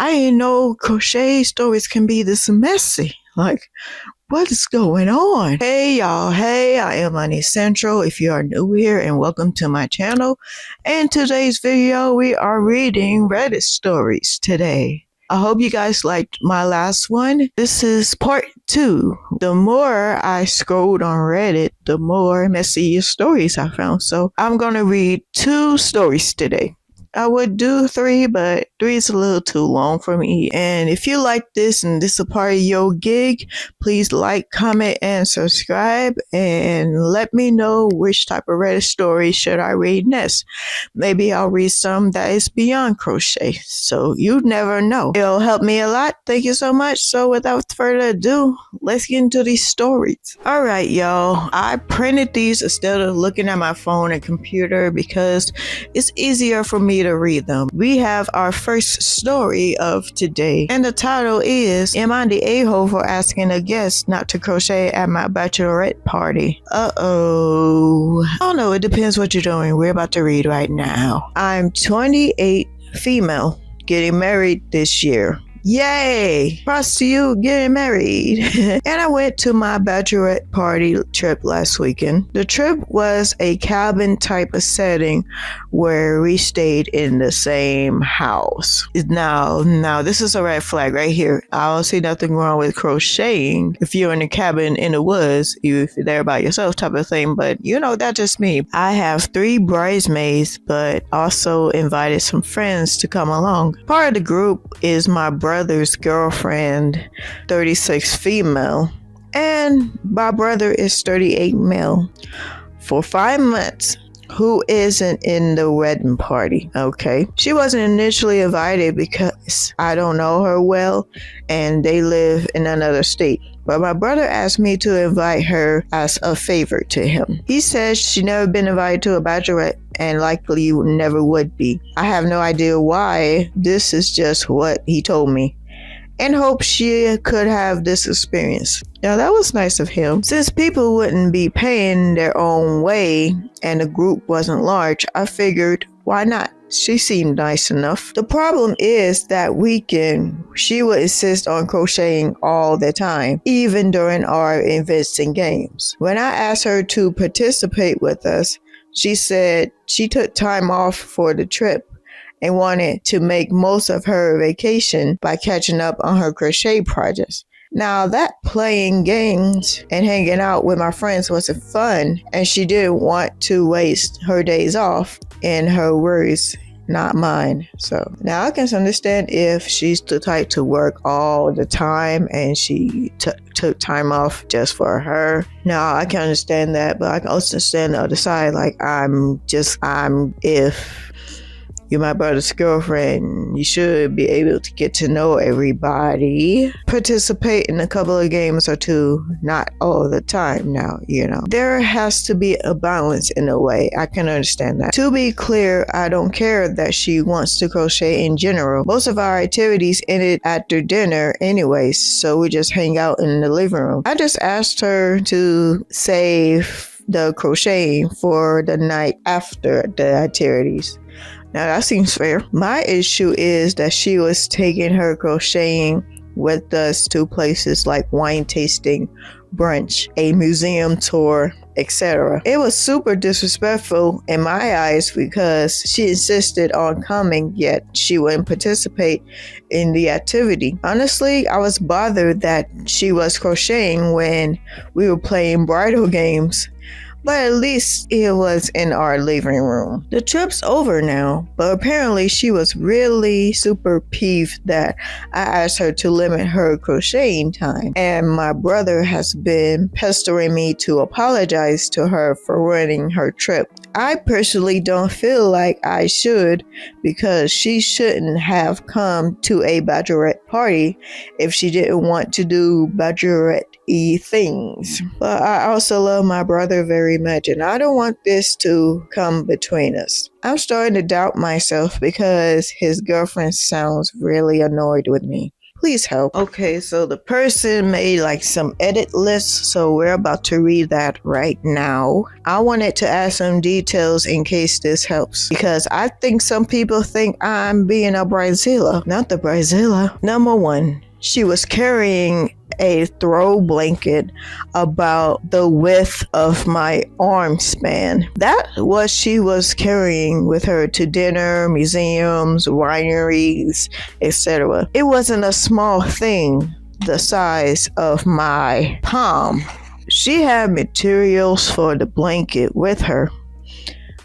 I didn't know crochet stories can be this messy. Like, what is going on? Hey y'all, hey, I am Money Central if you are new here, and welcome to my channel. In today's video, we are reading Reddit stories today. I hope you guys liked my last one. This is part 2. The more I scrolled on Reddit, the more messy stories I found. So I'm going to read 2 stories today. I would do 3, but 3 is a little too long for me. And if you like this and this is a part of your gig, please like, comment, and subscribe. And let me know which type of Reddit story should I read next. Maybe I'll read some that is beyond crochet. So you never know. It'll help me a lot. Thank you so much. So without further ado, let's get into these stories. Alright, y'all. I printed these instead of looking at my phone and computer because it's easier for me to read them. We have our first story of today, and the title is, Am I the a-hole for asking a guest not to crochet at my bachelorette party? Uh-oh. I don't know, it depends what you're doing. We're about to read right now. I'm 28, female, getting married this year. Yay! Props to you getting married. And I went to my bachelorette party trip last weekend. The trip was a cabin type of setting where we stayed in the same house. Now this is a red flag right here. I don't see nothing wrong with crocheting if you're in a cabin in the woods, if you're there by yourself type of thing, but you know, that's just me. I have 3 bridesmaids, but also invited some friends to come along. Part of the group is my brother's girlfriend, 36 female, and my brother is 38 male. For 5 months, who isn't in the wedding party? Okay, she wasn't initially invited because I don't know her well and they live in another state. But my brother asked me to invite her as a favor to him. He says she never been invited to a bachelorette and likely never would be. I have no idea why. This is just what he told me, and hope she could have this experience. Now that was nice of him. Since people wouldn't be paying their own way and the group wasn't large, I figured, why not? She seemed nice enough. The problem is that weekend, she would insist on crocheting all the time, even during our events and games. When I asked her to participate with us, she said she took time off for the trip and wanted to make most of her vacation by catching up on her crochet projects. Now that playing games and hanging out with my friends wasn't fun, and she didn't want to waste her days off, in her words, not mine. So now I can understand if she's the type to work all the time and she took time off just for her. Now I can understand that, but I can also understand the other side. Like if you're my brother's girlfriend, you should be able to get to know everybody. Participate in a couple of games or 2, not all the time now, you know. There has to be a balance in a way. I can understand that. To be clear, I don't care that she wants to crochet in general. Most of our activities ended after dinner anyways, so we just hang out in the living room. I just asked her to save the crocheting for the night after the activities. Now that seems fair. My issue is that she was taking her crocheting with us to places like wine tasting, brunch, a museum tour, etc. It was super disrespectful in my eyes because she insisted on coming, yet she wouldn't participate in the activity. Honestly, I was bothered that she was crocheting when we were playing bridal games. But at least it was in our living room. The trip's over now, but apparently she was really super peeved that I asked her to limit her crocheting time. And my brother has been pestering me to apologize to her for ruining her trip. I personally don't feel like I should, because she shouldn't have come to a bachelorette party if she didn't want to do bachelorette-y things. But I also love my brother very much, and I don't want this to come between us. I'm starting to doubt myself because his girlfriend sounds really annoyed with me. Please help. Okay, so the person made like some edit lists, so we're about to read that right now. I wanted to add some details in case this helps, because I think some people think I'm being a bridezilla. Not the bridezilla. Number 1, she was carrying a throw blanket about the width of my arm span. That was she was carrying with her to dinner, museums, wineries, etc. It wasn't a small thing the size of my palm. She had materials for the blanket with her.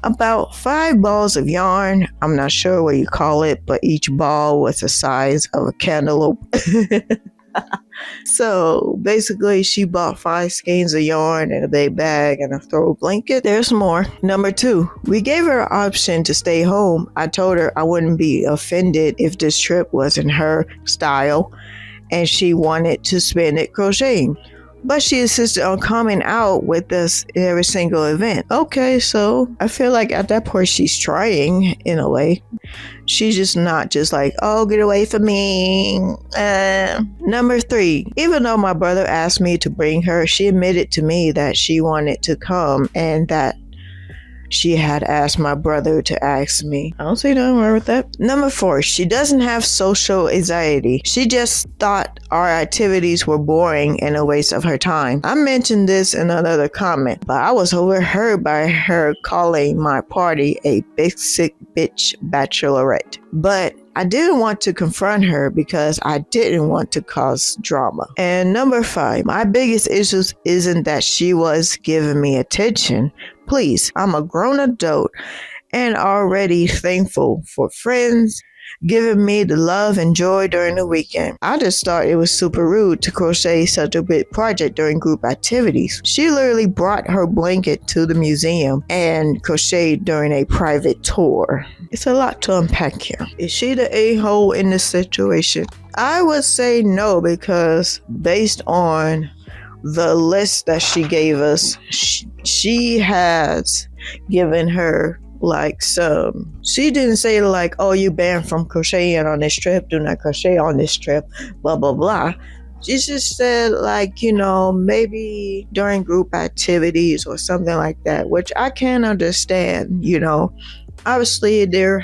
About 5 balls of yarn. I'm not sure what you call it, but each ball was the size of a cantaloupe. So basically she bought 5 skeins of yarn and a big bag and a throw blanket. There's more. Number 2, we gave her an option to stay home. I told her I wouldn't be offended if this trip wasn't her style and she wanted to spend it crocheting. But she insisted on coming out with us in every single event. Okay, so I feel like at that point she's trying in a way. She's just not just like, oh, get away from me. Number 3, even though my brother asked me to bring her, she admitted to me that she wanted to come and that she had asked my brother to ask me. I don't see nothing wrong with that. Number 4, she doesn't have social anxiety. She just thought our activities were boring and a waste of her time. I mentioned this in another comment, but I was overheard by her calling my party a basic bitch bachelorette. But I didn't want to confront her because I didn't want to cause drama. And number 5, my biggest issue isn't that she was giving me attention. Please, I'm a grown adult and already thankful for friends giving me the love and joy during the weekend. I just thought it was super rude to crochet such a big project during group activities. She literally brought her blanket to the museum and crocheted during a private tour. It's a lot to unpack here. Is she the a-hole in this situation? I would say no, because based on the list that she gave us, she has given her like some, she didn't say like, oh, you banned from crocheting on this trip, do not crochet on this trip, blah blah blah. She just said like, you know, maybe during group activities or something like that, which I can understand. You know, obviously there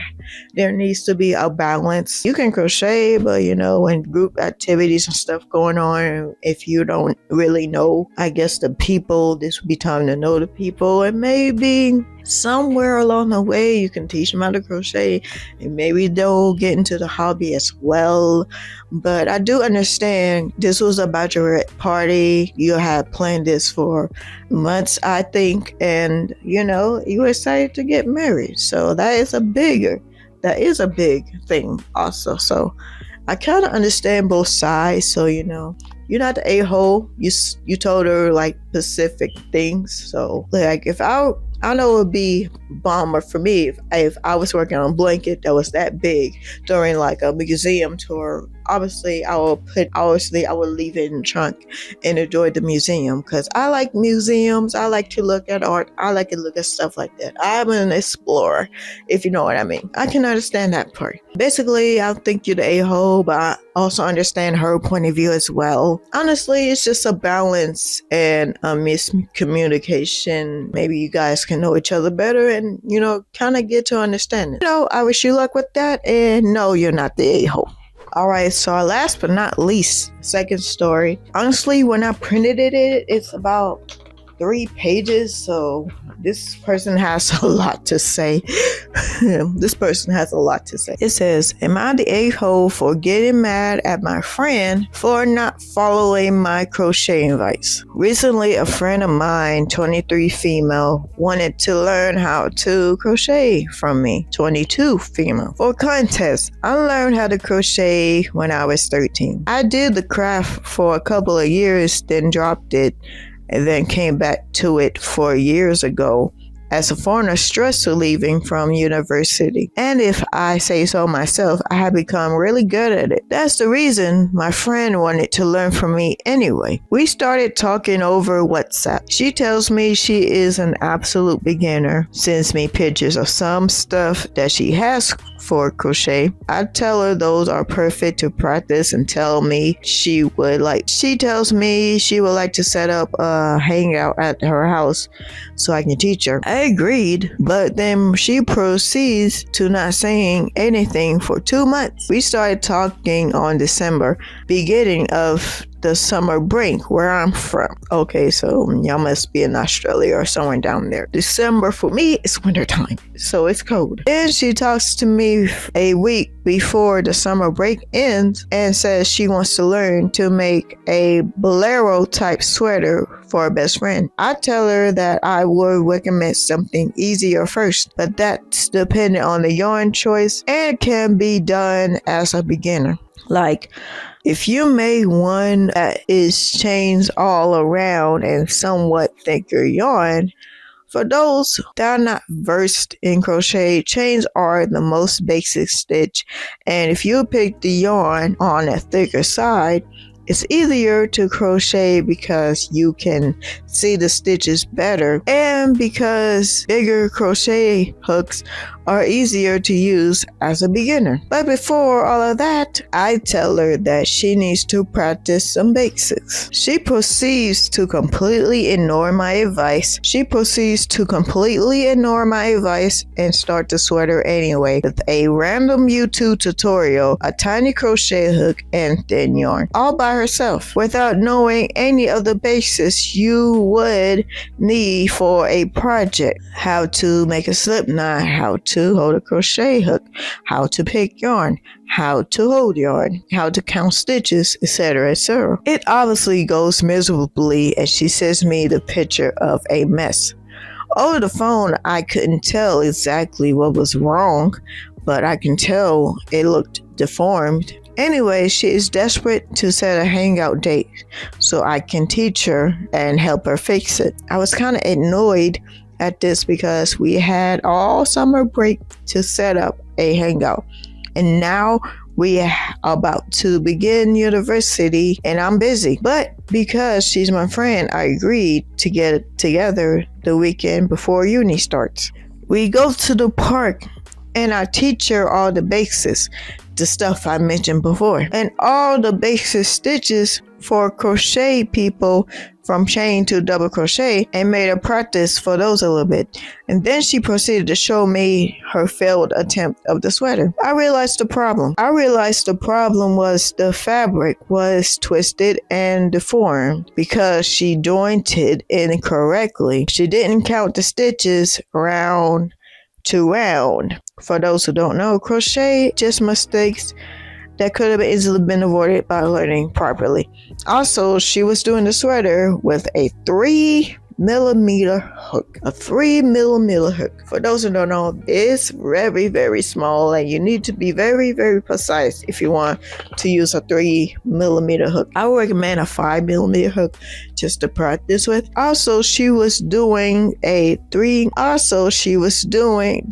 needs to be a balance. You can crochet, but you know, when group activities and stuff going on, if you don't really know, I guess, the people, this would be time to know the people, and maybe somewhere along the way you can teach them how to crochet and maybe they'll get into the hobby as well. But I do understand this was a bachelorette party. You had planned this for months, I think, and you know, you were excited to get married, so that is a big thing also. So I kind of understand both sides. So, you know, you're not the a-hole. You told her like specific things. So like, if I know it would be bomber for me if I was working on a blanket that was that big during like a museum tour. Obviously, I would leave it in the trunk and enjoy the museum, because I like museums. I like to look at art. I like to look at stuff like that. I'm an explorer, if you know what I mean. I can understand that part. Basically, I think you're the a-hole, but I also understand her point of view as well. Honestly, it's just a balance and a miscommunication. Maybe you guys can know each other better and, you know, kind of get to understand it. You know, I wish you luck with that, and no, you're not the a-hole. Alright, so our last but not least, second story. Honestly, when I printed it's about 3 pages, so this person has a lot to say. It says, am I the a-hole for getting mad at my friend for not following my crochet advice? Recently, a friend of mine, 23 female, wanted to learn how to crochet from me, 22 female, for a contest. I learned how to crochet when I was 13. I did the craft for a couple of years, then dropped it, and then came back to it 4 years ago as a foreigner stressed to leaving from university. And if I say so myself, I have become really good at it. That's the reason my friend wanted to learn from me anyway. We started talking over WhatsApp. She tells me she is an absolute beginner, sends me pictures of some stuff that she has for crochet. I tell her those are perfect to practice and tell me she tells me she would like to set up a hangout at her house so I can teach her. I agreed, but then she proceeds to not saying anything for 2 months. We started talking on December, beginning of the summer break where I'm from. Okay, so y'all must be in Australia or somewhere down there. December for me is wintertime, so it's cold. Then she talks to me a week before the summer break ends and says she wants to learn to make a bolero type sweater for her best friend. I tell her that I would recommend something easier first, but that's dependent on the yarn choice and can be done as a beginner. Like, if you make one that is chains all around and somewhat thicker yarn, for those that are not versed in crochet, chains are the most basic stitch, and if you pick the yarn on a thicker side, it's easier to crochet because you can see the stitches better and because bigger crochet hooks are easier to use as a beginner. But before all of that, I tell her that she needs to practice some basics. She proceeds to completely ignore my advice. and start the sweater anyway with a random YouTube tutorial, a tiny crochet hook, and thin yarn, all by herself, without knowing any of the basics you would need for a project. How to make a slip knot, how to hold a crochet hook, how to pick yarn, how to hold yarn, how to count stitches, etc., etc. It obviously goes miserably as she sends me the picture of a mess. Over the phone, I couldn't tell exactly what was wrong, but I can tell it looked deformed. Anyway, she is desperate to set a hangout date so I can teach her and help her fix it. I was kind of annoyed at this because we had all summer break to set up a hangout, and now we are about to begin university and I'm busy. But because she's my friend, I agreed to get together the weekend before uni starts. We go to the park and I teach her all the basics, the stuff I mentioned before, and all the basic stitches for crochet people from chain to double crochet, and made a practice for those a little bit. And then she proceeded to show me her failed attempt of the sweater. I realized the problem. Was the fabric was twisted and deformed because she jointed incorrectly. She didn't count the stitches round to round. For those who don't know, crochet just mistakes that could have easily been avoided by learning properly. Also, she was doing the sweater with a 3mm hook. A 3mm hook. For those who don't know, it's very, very small, and you need to be very, very precise if you want to use a 3mm hook. I would recommend a 5mm hook just to practice with. Also, she was doing the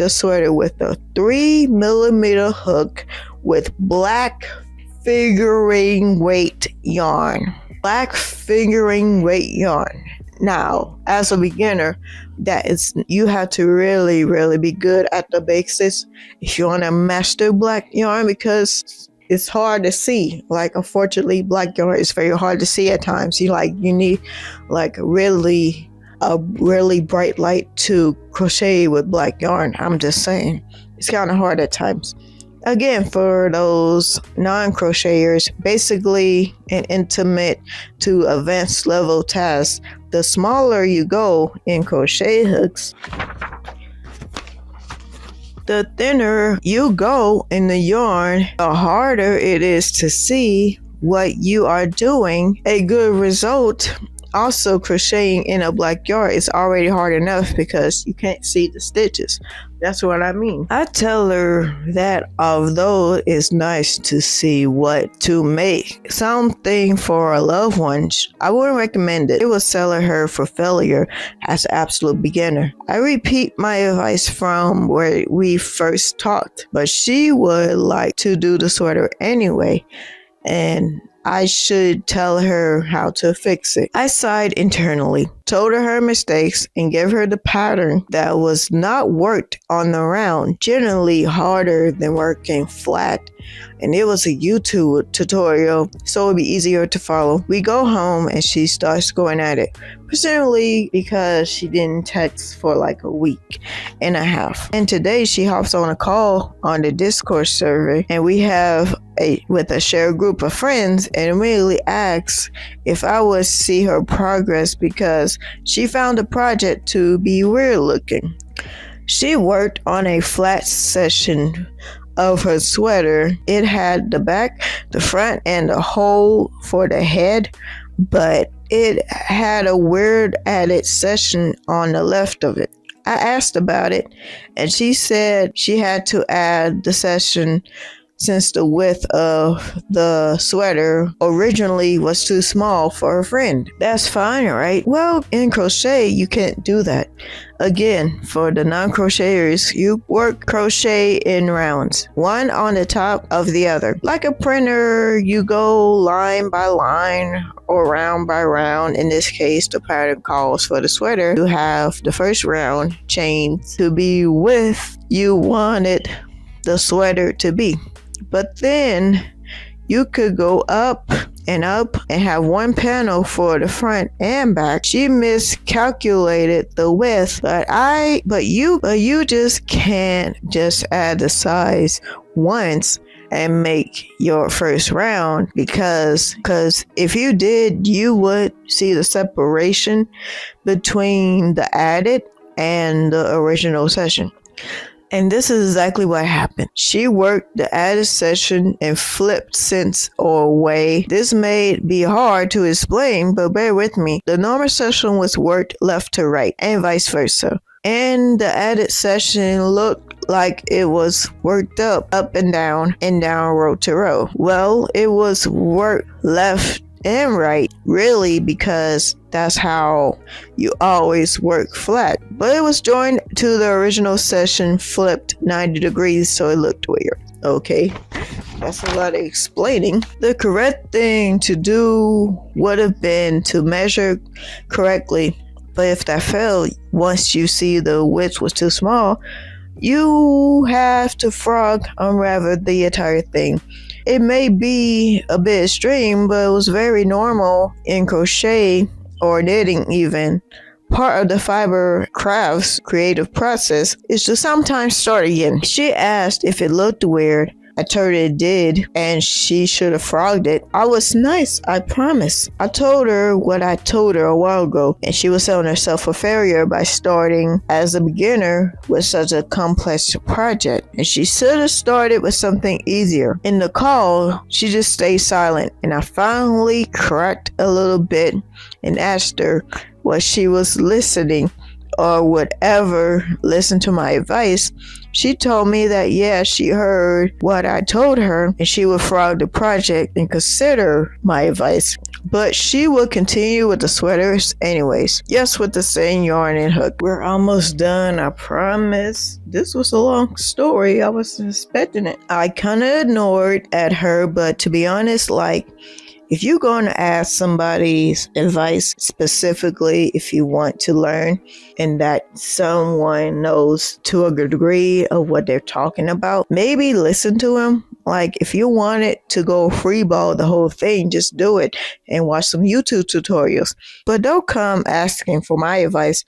sweater with a 3mm hook with black figuring weight yarn. Now, as a beginner, you have to really, really be good at the basics if you want to master black yarn, because it's hard to see. Like, unfortunately, black yarn is very hard to see at times. You need like a really bright light to crochet with black yarn. I'm just saying, it's kind of hard at times. Again, for those non-crocheters, basically an intimate to advanced level task, the smaller you go in crochet hooks, the thinner you go in the yarn, the harder it is to see what you are doing. A good result. Also, crocheting in a black yarn is already hard enough because you can't see the stitches. That's what I mean. I tell her that although it's nice to see what to make something for a loved one, I wouldn't recommend it. It will sell her for failure as an absolute beginner. I repeat my advice from where we first talked, but she would like to do the sweater anyway. And I should tell her how to fix it. I sighed internally, told her mistakes, and gave her the pattern that was not worked on the round, generally harder than working flat. And it was a YouTube tutorial, so it'd be easier to follow. We go home and she starts going at it, presumably because she didn't text for like a week and a half. And today she hops on a call on the Discord server, and we have with a shared group of friends, and immediately asks if I would see her progress because she found the project to be weird looking. She worked on a flat section of her sweater. It had the back, the front, and the hole for the head, but it had a weird added section on the left of it. I asked about it, and she said she had to add the section since the width of the sweater originally was too small for her friend. That's fine, right? Well, in crochet, you can't do that. Again, for the non-crocheters, you work crochet in rounds, one on the top of the other. Like a printer, you go line by line or round by round. In this case, the pattern calls for the sweater to have the first round chained to be width you wanted the sweater to be. But then you could go up and have one panel for the front and back. She miscalculated the width, but you just can't just add the size once and make your first round, because if you did, you would see the separation between the added and the original session. And this is exactly what happened. She worked the added section and flipped sense away. This may be hard to explain, but bear with me. The normal section was worked left to right and vice versa. And the added section looked like it was worked up and down row to row. Well, it was worked left and right, really, because that's how you always work flat. But it was joined to the original section, flipped 90 degrees, so it looked weird. Okay, that's a lot of explaining. The correct thing to do would have been to measure correctly, but if that failed, once you see the width was too small, you have to frog unravel the entire thing. It may be a bit extreme, but it was very normal in crochet or knitting even. Part of the fiber craft's creative process is to sometimes start again. She asked if it looked weird. I told her it did, and she should have frogged it. I was nice, I promise. I told her what I told her a while ago, and she was selling herself a failure by starting as a beginner with such a complex project. And she should have started with something easier. In the call, she just stayed silent, and I finally cracked a little bit and asked her what she was listening or would ever listen to my advice. She told me that she heard what I told her and she would frog the project and consider my advice. But she would continue with the sweaters anyways. Yes, with the same yarn and hook. We're almost done, I promise. This was a long story. I wasn't expecting it. I kind of ignored at her, but to be honest, if you're going to ask somebody's advice, specifically if you want to learn and that someone knows to a degree of what they're talking about, maybe listen to them. If you wanted to go freeball the whole thing, just do it and watch some YouTube tutorials. But don't come asking for my advice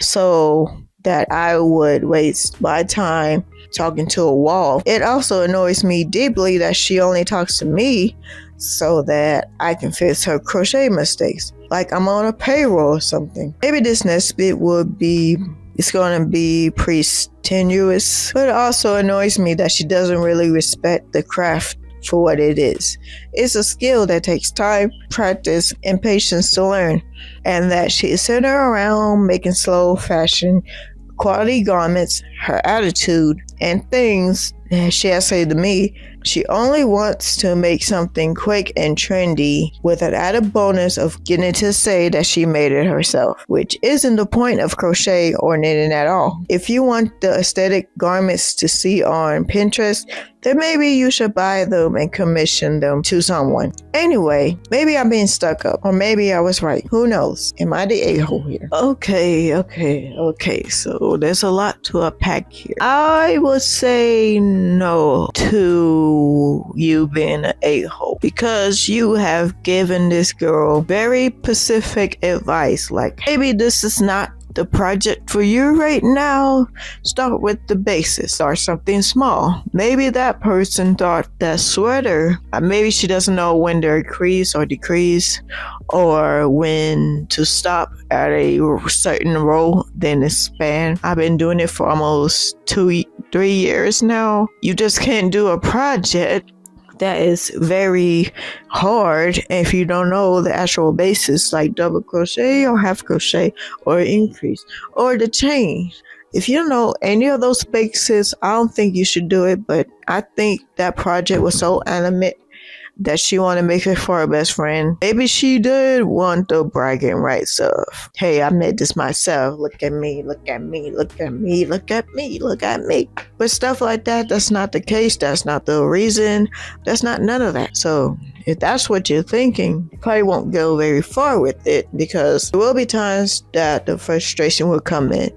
so that I would waste my time talking to a wall. It also annoys me deeply that she only talks to me so that I can fix her crochet mistakes, like I'm on a payroll or something. Maybe this next bit it's going to be pretty tenuous, but it also annoys me that she doesn't really respect the craft for what it is. It's a skill that takes time, practice, and patience to learn, and that she is sitting around making slow fashion quality garments, her attitude, and things that she has said to me. She only wants to make something quick and trendy with an added bonus of getting to say that she made it herself, which isn't the point of crochet or knitting at all. If you want the aesthetic garments to see on Pinterest, then maybe you should buy them and commission them to someone. Anyway, maybe I'm being stuck up, or maybe I was right. Who knows? Am I the a-hole here? Okay. So there's a lot to unpack here. I would say no to you being an a-hole because you have given this girl very specific advice. Like, maybe this is not the project for you right now. Start with the basics. Start something small. Maybe that person thought that sweater, maybe she doesn't know when to increase or decrease, or when to stop at a certain row, then expand. I've been doing it for almost 3 years now. You just can't do a project that is very hard if you don't know the actual basis, like double crochet or half crochet or increase or the chain. If you don't know any of those basics, I don't think you should do it. But I think that project was so animate that she wanted to make it for her best friend. Maybe she did want the bragging rights of, hey, I made this myself. Look at me, look at me, look at me, look at me, look at me. But stuff like that, that's not the case. That's not the reason. That's not none of that. So if that's what you're thinking, you probably won't go very far with it, because there will be times that the frustration will come in.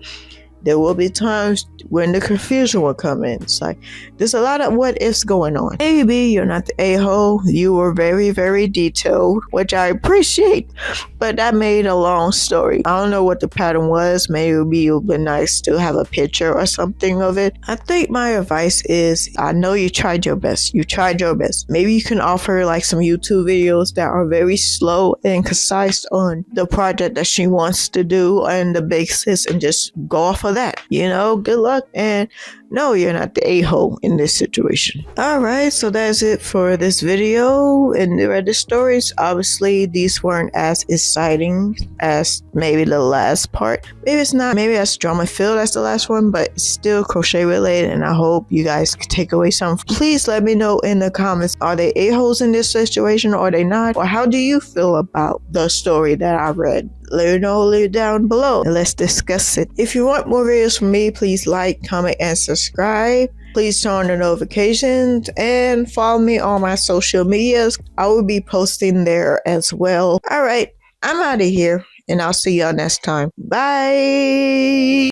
There will be times when the confusion will come in. It's like, there's a lot of what ifs going on. Maybe you're not the a-hole. You were very, very detailed, which I appreciate, but that made a long story. I don't know what the pattern was. Maybe it would be nice to have a picture or something of it. I think my advice is, I know you tried your best. You tried your best. Maybe you can offer like some YouTube videos that are very slow and concise on the project that she wants to do and the basics, and just go off of that. You know, good luck. And no, you're not the a-hole in this situation. Alright, so that's it for this video and the Reddit stories. Obviously, these weren't as exciting as maybe the last part. Maybe it's not, maybe that's drama filled as the last one, but it's still crochet related, and I hope you guys can take away something. Please let me know in the comments, are they a-holes in this situation, or are they not? Or how do you feel about the story that I read? Let me know down below and let's discuss it. If you want more videos from me, please like, comment, and subscribe. Please turn on the notifications and follow me on my social medias. I will be posting there as well. All right, I'm out of here, and I'll see y'all next time. Bye.